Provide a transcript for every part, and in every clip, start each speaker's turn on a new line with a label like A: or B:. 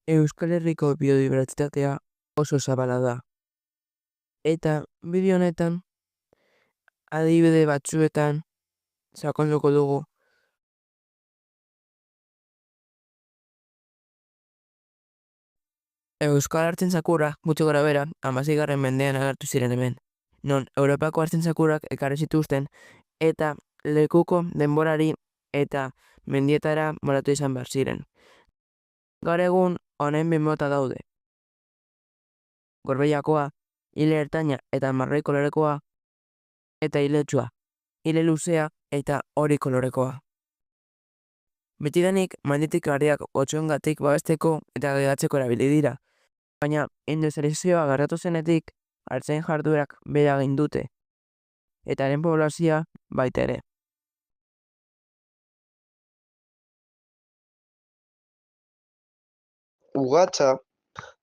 A: Euskal Herriko biodibertsitatea oso zabala da. Eta bideo honetan, adibide batzuetan sakonduko dugu. Euskal artzaintzak gutxi gorabehera 16. mendean agertu ziren hemen, non Europako artzaintzak ekarri zituzten eta lekuko denborari eta mendietara moratu izan behar ziren. Gaur egun honen bi mota daude. Gorbeiakoa, ile ertaina eta marroi kolorekoa, eta iletsua, ile luzea eta hori kolorekoa. Betidanik menditik ariak otsoengatik babesteko eta gidatzeko erabili dira, baina industrializazioa gertatu zenetik artzain jarduerak behera egin dute, eta haren poblazioa baita ere.
B: Ugatza,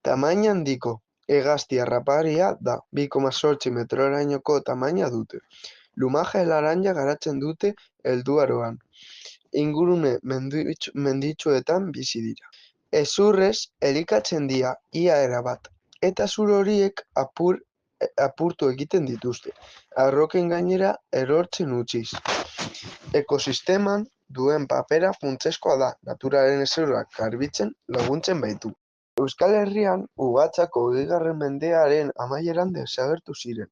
B: tamaina handiko hegazti harraparia da, 2,8 metrorainoko tamaina dute. Lumaje laranja garatzen dute helduaroan. Ingurune menditsuetan bizi dira. Hezurrez elikatzen dira ia erabat, eta zur horiek apurtu egiten dituzte, arroken gainera erortzen utziz. Ekosisteman duen papera funtsezkoa da, naturaren hezurrak garbitzen laguntzen baitu. Euskal Herrian ugatzak 20. mendearen amaieran desagertu ziren,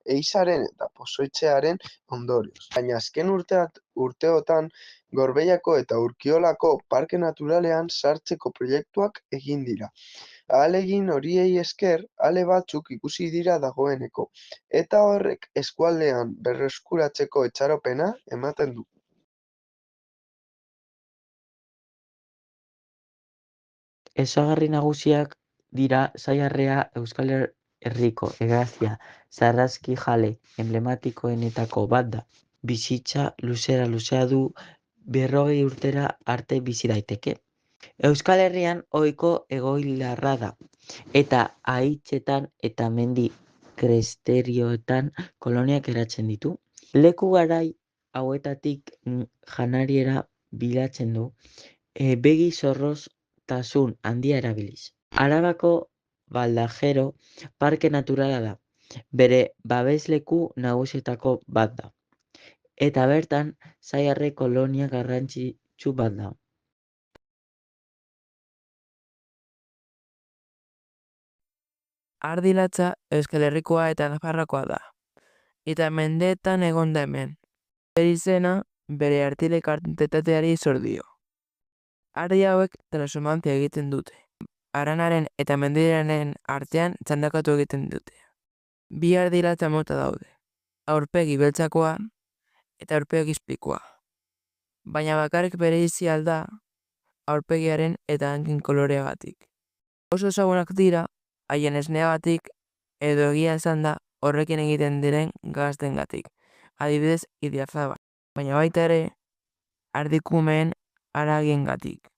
B: ehizaren eta pozoitzearen ondorioz. Baina azken urteotan Gorbeiako eta Urkiolako parke naturalean sartzeko proiektuak egin dira. Ahalegin horiei esker, ale batzuk ikusi dira dagoeneko, eta horrek eskualdean berreskuratzeko itxaropena ematen du.
C: Ezaugarri nagusiak dira Saiarrea Euskal Herriko hegaztia sarraski-jale enblematikoenetako bat da. Bizitza luzea du, 40 urtera arte bizi daiteke. Euskal Herrian ohiko egoilarra da, eta haitzetan eta mendi kresterioetan koloniak eratzen ditu. Leku garai hauetatik janariera bilatzen du, begi zorroztasun handia erabiliz. Arabako Baldajero parke naturala da, bere babesleku nagusietako bat da, eta bertan Saiarre kolonia garrantzitsu bat da.
A: Ardi latza Euskal Herrikoa eta Nafarroakoa da, eta mendeetan egon da hemen. Bere izena bere artile kantitateari zor dio. Ardi hauek transhumantzia egiten dute. Aranaren eta mendiaren artean txandakatu egiten dute. Bi ardi latza mota daude, aurpegi beltzakoa eta aurpegi izpikoa. Baina bakarrik bereizi da aurpegiaren eta hankin koloreagatik. Oso ezagunak dira haien esneagatik edo egia esan da horrekin egiten diren gaztengatik, adibidez Idiazabal, baina baita ere ardikumeen haragiengatik.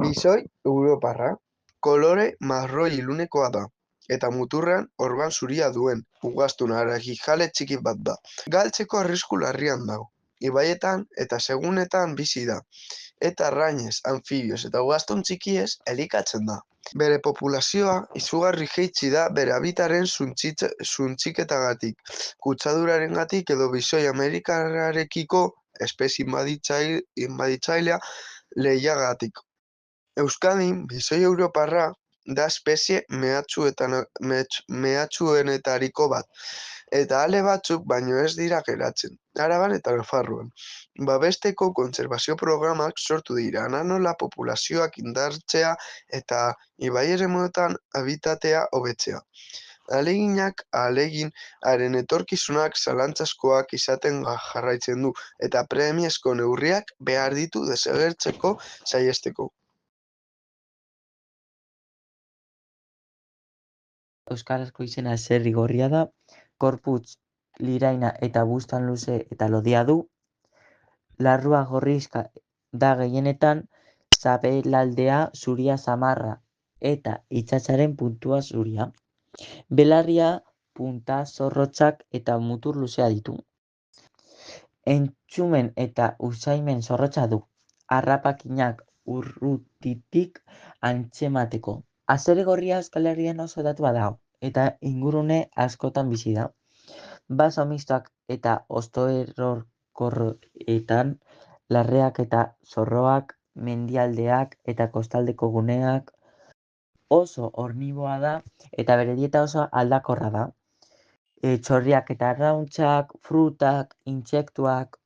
B: Bisoi europarra, kolore marroi ilunekoa da, eta muturrean orban zuria duen ugaztun haragijale txiki bat da. Galtzeko arrisku larrian dago, ibaietan eta segunetan bizi da, eta arrainez, anfibioz eta ugaztun txikiez elikatzen da. Bere populazioa izugarri jaitsi da bere habitaren suntxiketagatik, kutsadurarengatik edo bisoi amerikarrarekiko espezie inbaditzailea lehiagatik. Euskadin, bisoi europarra da espezie mehatxuenetariko bat, eta ale batzuk baino ez dira geratzen, Araban eta Nafarroan. Babesteko kontserbazio programak sortu dira, nola populazioak indartzea eta ibai eremuetan habitatea hobetzea. Ahalegin haren etorkizunak zalantzazkoak izaten jarraitzen du, eta premiazko neurriak behar ditu desagertzeko saihesteko.
C: Euskarazko izena zerrigorria da, gorputz liraina eta buztan luze eta lodia du, larrua gorrizka da gehienetan, sabelaldea zuria samarra eta itsatsaren puntua zuria. Belarria punta zorrotzak eta mutur luzea ditu. Entzumen eta usaimen zorrotza du, harrapakinak urrutitik antzemateko. Azerigorria Euskal Herrian oso hedatua dago, eta ingurune askotan bizi da. Baso mistoak eta hosto erorkorretan, larreak eta zorroak, mendialdeak eta kostaldeko guneak, oso orniboa da eta bere dieta oso aldakorra da. Txorriak eta arrauntxak, frutak, intsektuak,